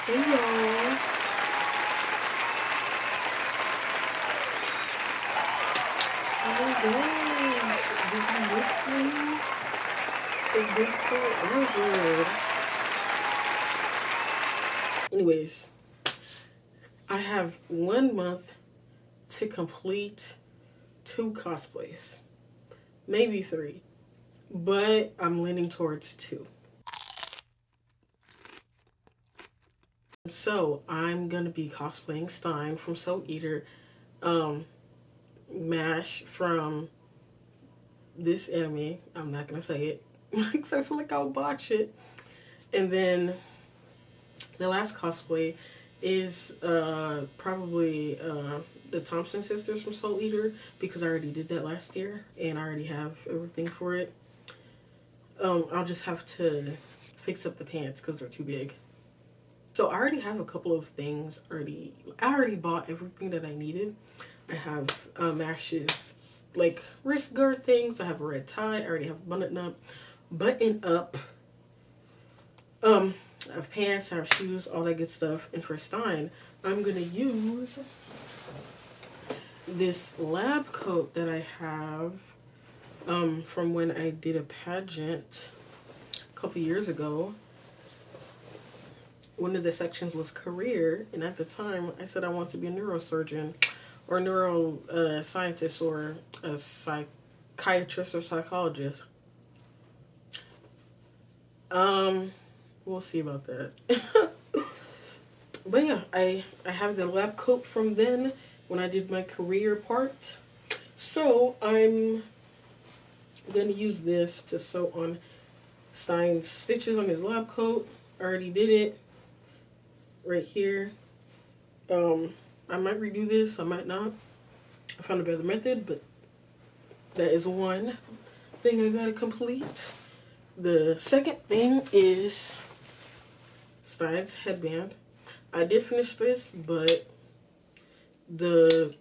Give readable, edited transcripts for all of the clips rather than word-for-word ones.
Hey y'all. Oh my gosh. Did you miss me? It's been forever. Anyways, I have 1 month to complete 2 cosplays. Maybe 3. But I'm leaning towards 2. So I'm gonna be cosplaying Stein from Soul Eater, Mash from this anime. I'm not gonna say it because I feel like I'll botch it. And then the last cosplay is probably the Thompson sisters from Soul Eater because I already did that last year and I already have everything for it. I'll just have to fix up the pants because they're too big. So I already have a couple of things already. I already bought everything that I needed. I have Mash's like wrist guard things. I have a red tie. I already have button up. I have pants, I have shoes, all that good stuff. And for Stein, I'm gonna use this lab coat that I have from when I did a pageant a couple years ago. One of the sections was career, and at the time I said I want to be a neurosurgeon or a neuro scientist or a psychiatrist or psychologist. We'll see about that. But yeah, I have the lab coat from then when I did my career part. So I'm gonna use this to sew on Stein's stitches on his lab coat. I already did it right here. I might redo this, I might not. I found a better method, but that is one thing I gotta complete. The second thing is Stein's headband. I did finish this, but the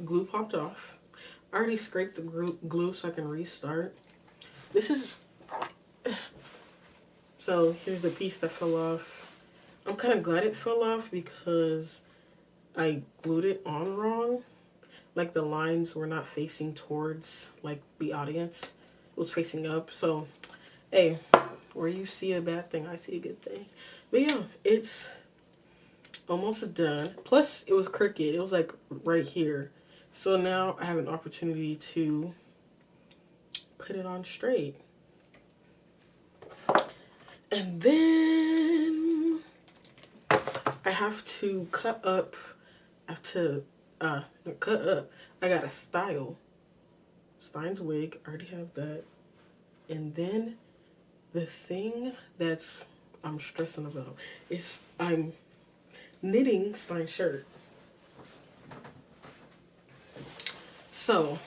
glue popped off. I already scraped the glue so I can restart. This is... So here's the piece that fell off. I'm kind of glad it fell off because I glued it on wrong. Like the lines were not facing towards like the audience. It was facing up. So, hey, where you see a bad thing, I see a good thing. But yeah, it's almost done. Plus, it was crooked. It was like right here. So now I have an opportunity to put it on straight. And then I have to cut up. I have to cut up. I gotta style Stein's wig. I already have that. And then the thing that's I'm stressing about is I'm knitting Stein's shirt. So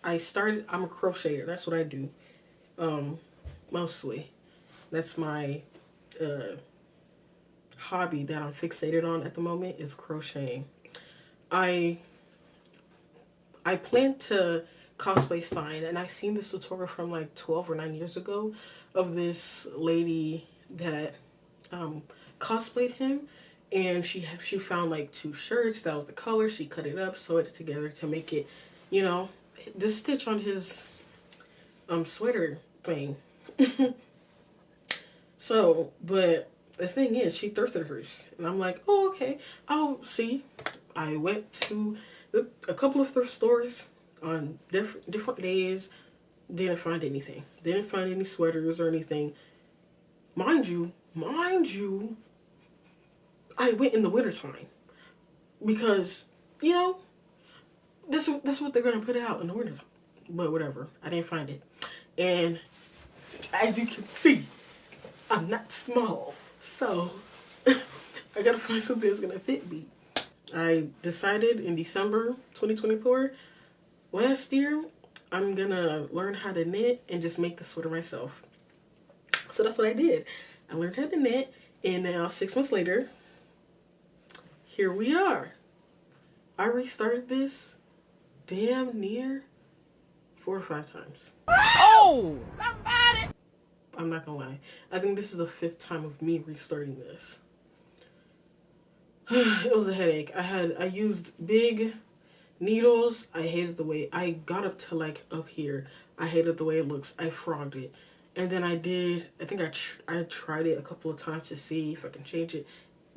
I'm a crocheter. That's what I do. Mostly. That's my hobby that I'm fixated on at the moment is crocheting. I plan to cosplay Stein, and I seen this tutorial from like 12 or 9 years ago of this lady that cosplayed him, and she found like 2 shirts that was the color. She cut it up, sewed it together to make it, you know, the stitch on his sweater thing. So, but the thing is, she thrifted hers, and I'm like, oh, okay, I'll see. I went to a couple of thrift stores on different days. Didn't find anything. Didn't find any sweaters or anything. Mind you, I went in the wintertime because, you know, this is what they're gonna put out in the wintertime. But whatever, I didn't find it. And as you can see, I'm not small, so I gotta find something that's gonna fit me. I decided in December 2024, last year, I'm gonna learn how to knit and just make the sweater myself. So that's what I did. I learned how to knit, and now 6 months later, here we are. I restarted this damn near 4 or 5 times. Oh! Somebody! I'm not gonna lie. I think this is the 5th time of me restarting this. It was a headache. I used big needles. I hated the way I got up to like up here. I hated the way it looks. I frogged it. And then I think I tried it a couple of times to see if I can change it.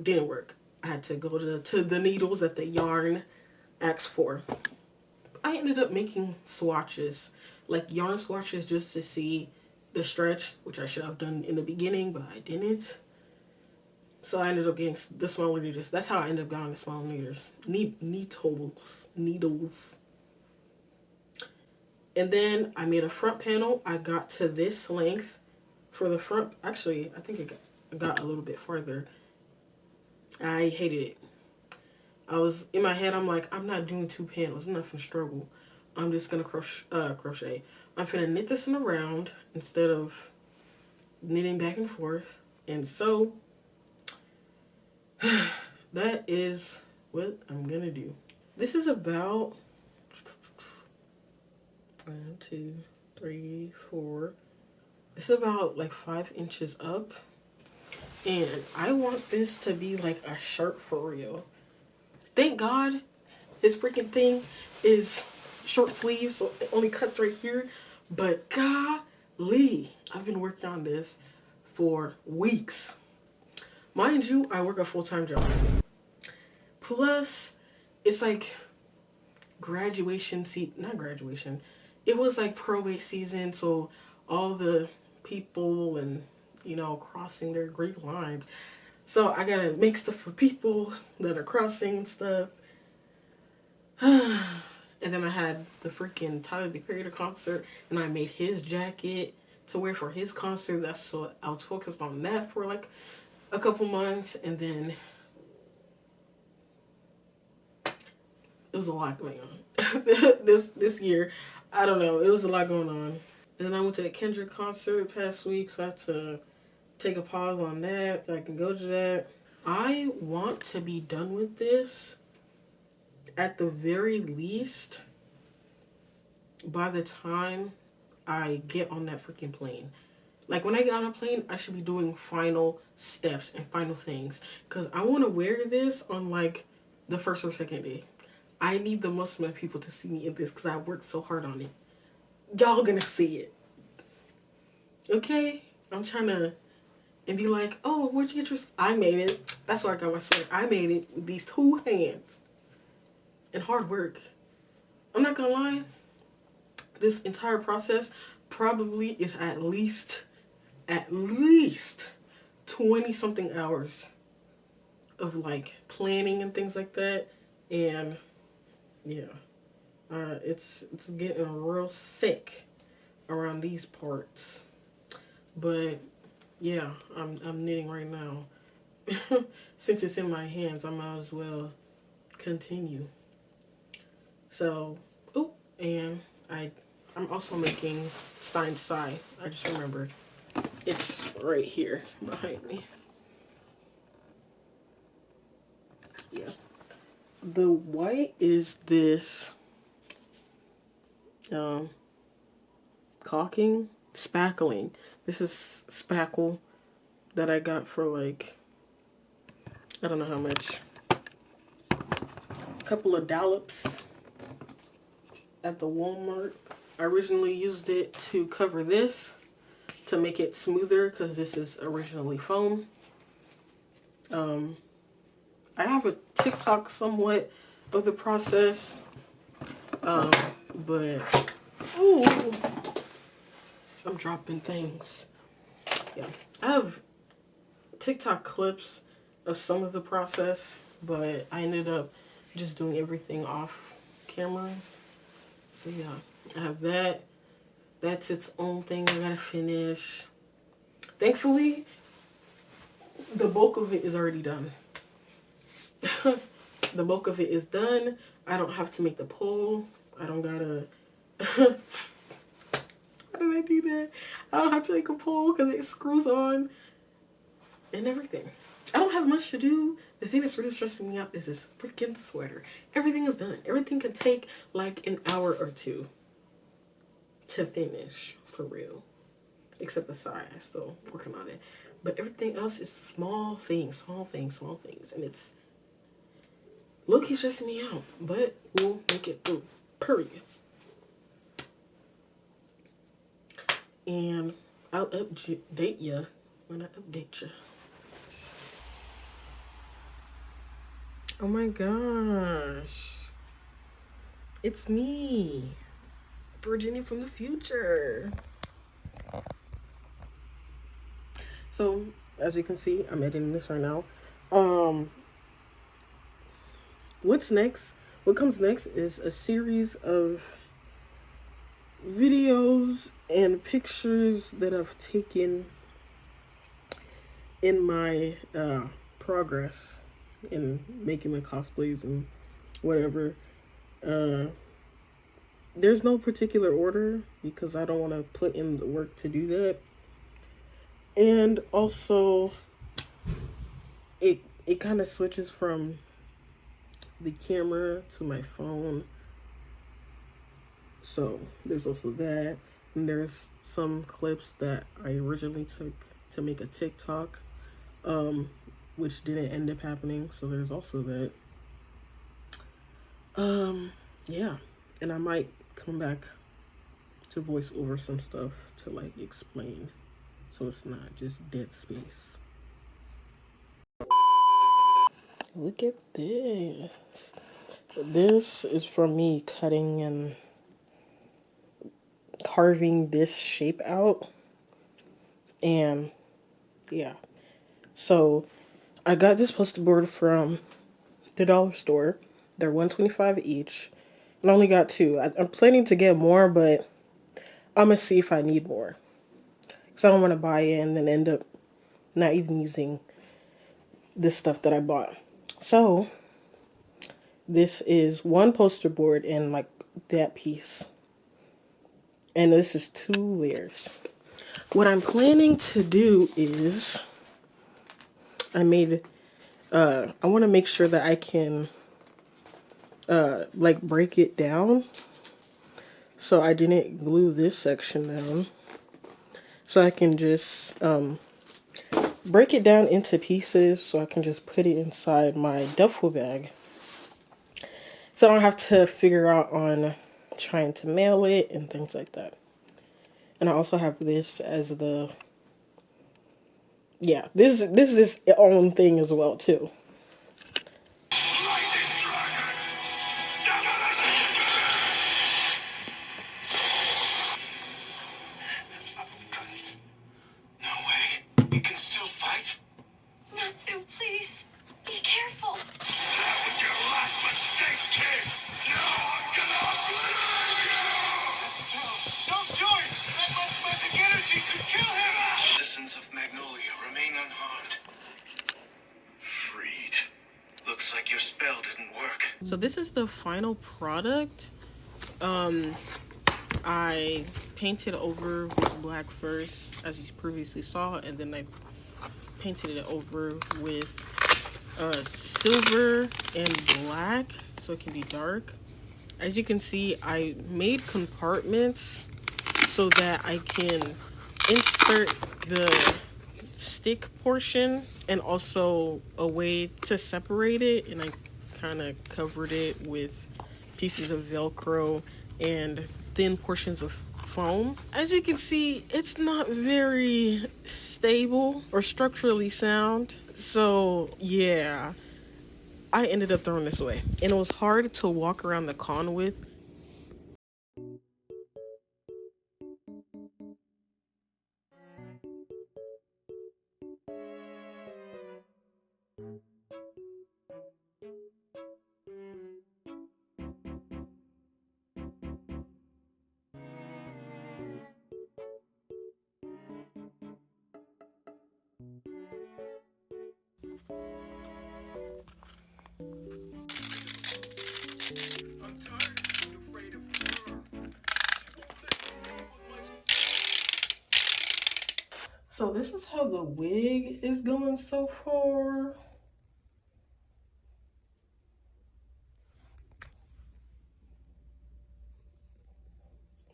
Didn't work. I had to go to the needles that the yarn asked for. I ended up making swatches, like yarn swatches, just to see the stretch, which I should have done in the beginning, but I didn't. So I ended up getting the smaller needles. That's how I ended up getting the smaller needles. Needles. And then I made a front panel. I got to this length for the front. Actually, I think it got a little bit farther. I hated it. I was in my head, I'm like, I'm not doing 2 panels. Nothing struggle. I'm just gonna crochet. I'm gonna knit this in a round instead of knitting back and forth. And so that is what I'm gonna do. This is about 1, 2, 3, 4. It's about like 5 inches up. And I want this to be like a shirt for real. Thank God this freaking thing is short sleeves, so it only cuts right here. But golly, I've been working on this for weeks. Mind you, I work a full-time job. Plus, it's like graduation, not graduation. It was like probate season, so all the people and, you know, crossing their great lines. So I gotta make stuff for people that are crossing stuff. And then I had the freaking Tyler, the Creator concert, and I made his jacket to wear for his concert. So I was focused on that for like a couple months, and then it was a lot going on this year. I don't know, it was a lot going on. And then I went to the Kendrick concert past week, so I had to take a pause on that so I can go to that. I want to be done with this at the very least by the time I get on that freaking plane. Like when I get on a plane, I should be doing final steps and final things, because I want to wear this on like the 1st or 2nd day. I need the most amount of people to see me in this because I worked so hard on it. Y'all gonna see it. Okay? I'm trying to and be like, oh, where'd you get your... I made it. That's why I got my sweater. I made it with these 2 hands. And hard work. I'm not gonna lie. This entire process probably is at least 20 something hours of like planning and things like that. And yeah, it's getting real sick around these parts. But yeah, I'm knitting right now. Since it's in my hands, I might as well continue. So, oh, and I'm also making Stein Sai. I just remembered. It's right here behind me. Yeah. The white is this caulking, spackling. This is spackle that I got for like, I don't know how much. A couple of dollops at the Walmart. I originally used it to cover this to make it smoother because this is originally foam. I have a TikTok somewhat of the process, but ooh, I'm dropping things. Yeah, I have TikTok clips of some of the process, but I ended up just doing everything off cameras. So yeah, I have that. That's its own thing I gotta finish. Thankfully, the bulk of it is already done. The bulk of it is done. I don't have to make the pole. I don't gotta... How did I do that? I don't have to make a pole because it screws on and everything. I don't have much to do. The thing that's really stressing me out is this freaking sweater. Everything is done. Everything can take like an hour or 2 to finish, for real. except the side. I'm still working on it. But everything else is small things, and it's low-key stressing me out. But we'll make it through. Period. And I'll update ya when I update ya. Oh my gosh. It's me, Virginia from the future. So, as you can see, I'm editing this right now. What's next? What comes next is a series of videos and pictures that I've taken in my progress in making my cosplays and whatever. There's no particular order because I don't want to put in the work to do that. And also, it kind of switches from the camera to my phone. So there's also that. And there's some clips that I originally took to make a TikTok, which didn't end up happening. So there's also that. Yeah. And I might come back to voice over some stuff to like explain. So it's not just dead space. Look at this. This is from me cutting and carving this shape out. And yeah. So I got this poster board from the dollar store. They're $1.25 each. And I only got 2. I'm planning to get more, but I'm gonna see if I need more. Because I don't want to buy it and then end up not even using this stuff that I bought. So this is one poster board and like that piece. And this is 2 layers. What I'm planning to do is I want to make sure that I can like break it down. So I didn't glue this section down. So I can just break it down into pieces so I can just put it inside my duffel bag. So I don't have to figure out on trying to mail it and things like that. And I also have this as the, yeah, this is its own thing as well too. Like your spell didn't work. So this is the final product. I painted over with black first, as you previously saw, and then I painted it over with silver and black so it can be dark. As you can see, I made compartments so that I can insert the stick portion and also a way to separate it, and I kind of covered it with pieces of Velcro and thin portions of foam. As you can see, it's not very stable or structurally sound, so yeah, I ended up throwing this away, and it was hard to walk around the con with. So this is how the wig is going so far.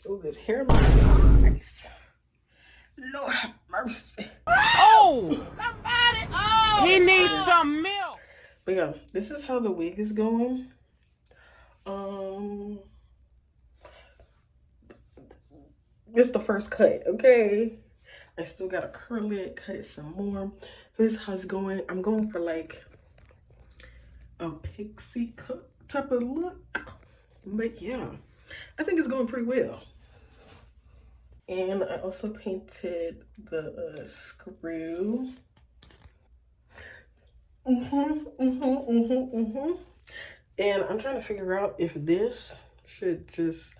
Oh, this hair looks nice. Lord have mercy. Oh! Somebody! Oh! He needs some milk! But yeah, this is how the wig is going. This is the first cut, okay? I still gotta curl it, cut it some more. This is how it's going. I'm going for like a pixie cut type of look. But yeah, I think it's going pretty well. And I also painted the screw. And I'm trying to figure out if this should just,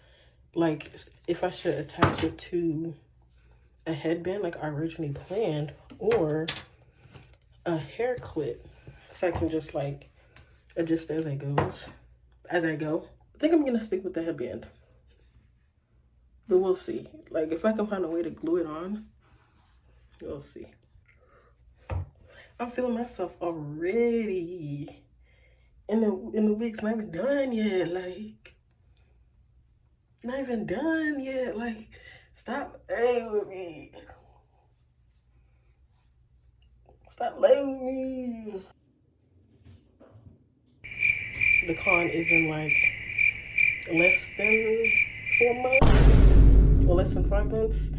like, if I should attach it to a headband like I originally planned, or a hair clip, so I can just like adjust as I go. I think I'm gonna stick with the headband, but we'll see. Like, if I can find a way to glue it on, we'll see. I'm feeling myself already. And the wig's not even done yet. Like, not even done yet. Like, stop playing with me. Stop playing with me. The con is in like less than 4 months, or less than 5 months.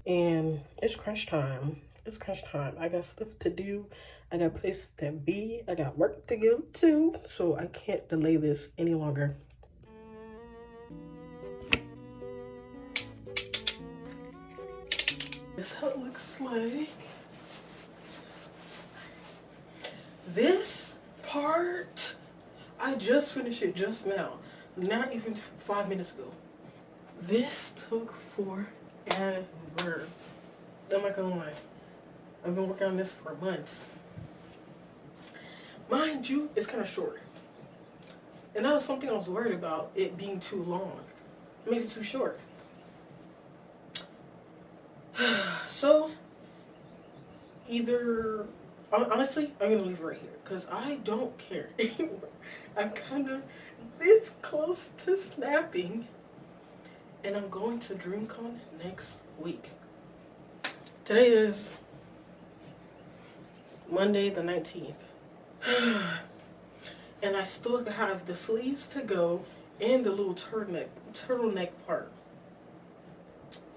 And it's crunch time. It's crunch time. I got stuff to do. I got places to be. I got work to go to. So I can't delay this any longer. This is how it looks like. This part, I just finished it just now. Not even 5 minutes ago. This took forever. I'm not gonna lie. I've been working on this for months. Mind you, it's kind of short. And that was something I was worried about, it being too long. I made it too short. So, either, honestly, I'm gonna leave it right here, because I don't care anymore. I'm kind of this close to snapping. And I'm going to Dreamcon next week. Today is Monday the 19th. And I still have the sleeves to go and the little turtleneck part.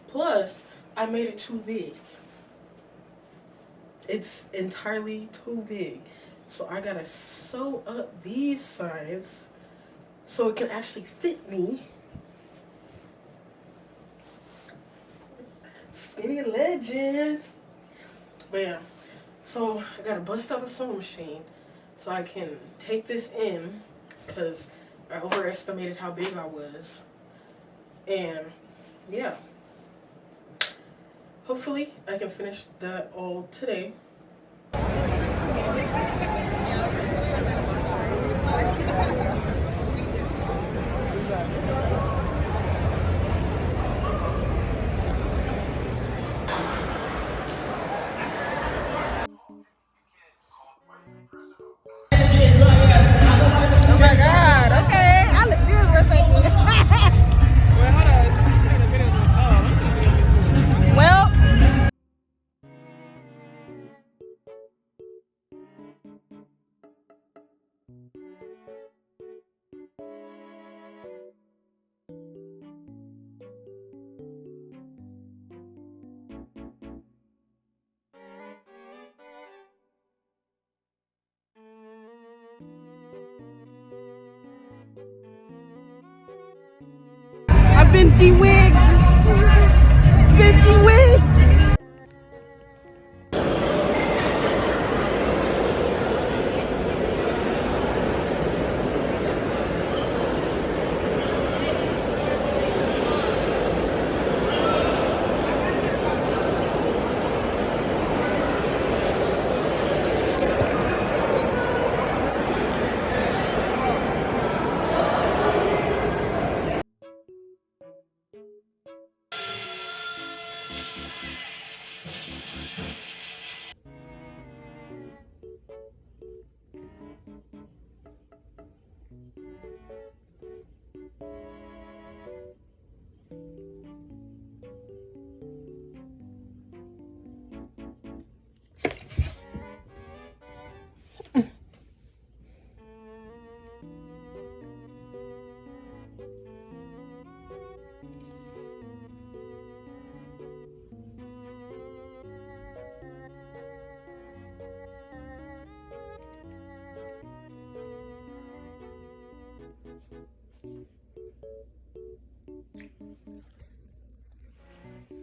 Plus, I made it too big. It's entirely too big. So I gotta sew up these sides so it can actually fit me. Skinny legend. But yeah, so I gotta bust out the sewing machine so I can take this in, because I overestimated how big I was. And yeah, hopefully I can finish that all today. Oh my God, okay, I look good for a second. Well, hold on. Take the videos of the song. Let's see the video too. Well, I've been de-wigged. Been de-wigged. it.